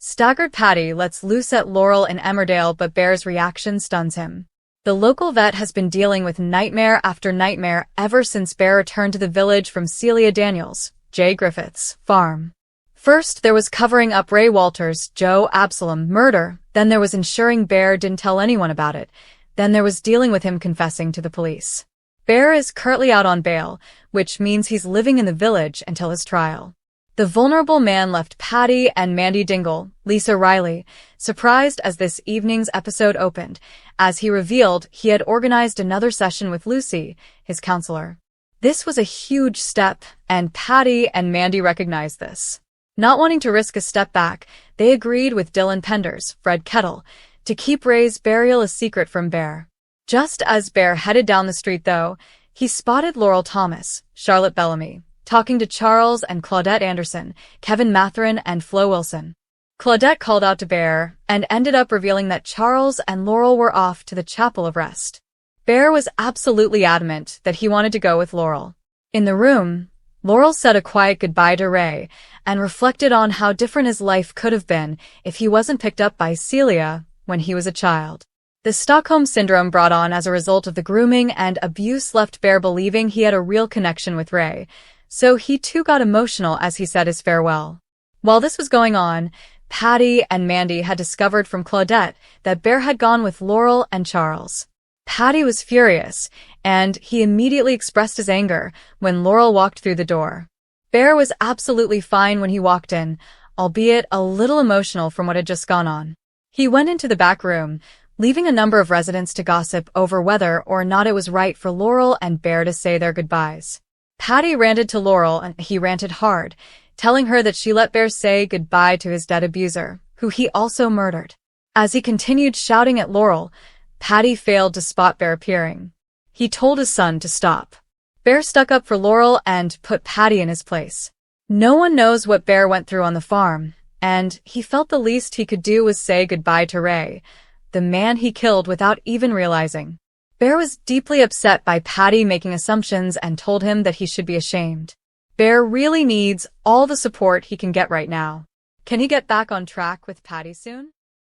Staggered Paddy lets loose at Laurel in Emmerdale, but Bear's reaction stuns him. The local vet has been dealing with nightmare after nightmare ever since Bear returned to the village from Celia Daniels, Jay Griffith's farm. First, there was covering up Ray Walters' Joe Absalom murder, then there was ensuring Bear didn't tell anyone about it, then there was dealing with him confessing to the police. Bear is currently out on bail, which means he's living in the village until his trial. The vulnerable man left Paddy and Mandy Dingle, Lisa Riley, surprised as this evening's episode opened, as he revealed he had organized another session with Lucy, his counselor. This was a huge step, and Paddy and Mandy recognized this. Not wanting to risk a step back, they agreed with Dylan Penders, Fred Kettle, to keep Ray's burial a secret from Bear. Just as Bear headed down the street, though, he spotted Laurel Thomas, Charlotte Bellamy, talking to Charles and Claudette Anderson, Kevin Matherin and Flo Wilson. Claudette called out to Bear and ended up revealing that Charles and Laurel were off to the Chapel of Rest. Bear was absolutely adamant that he wanted to go with Laurel. In the room, Laurel said a quiet goodbye to Ray and reflected on how different his life could have been if he wasn't picked up by Celia when he was a child. The Stockholm Syndrome brought on as a result of the grooming and abuse left Bear believing he had a real connection with Ray, so he too got emotional as he said his farewell. While this was going on, Paddy and Mandy had discovered from Claudette that Bear had gone with Laurel and Charles. Paddy was furious, and he immediately expressed his anger when Laurel walked through the door. Bear was absolutely fine when he walked in, albeit a little emotional from what had just gone on. He went into the back room, leaving a number of residents to gossip over whether or not it was right for Laurel and Bear to say their goodbyes. Paddy ranted to Laurel, and he ranted hard, telling her that she let Bear say goodbye to his dead abuser, who he also murdered. As he continued shouting at Laurel, Paddy failed to spot Bear appearing. He told his son to stop. Bear stuck up for Laurel and put Paddy in his place. No one knows what Bear went through on the farm, and he felt the least he could do was say goodbye to Ray, the man he killed without even realizing. Bear was deeply upset by Paddy making assumptions and told him that he should be ashamed. Bear really needs all the support he can get right now. Can he get back on track with Paddy soon?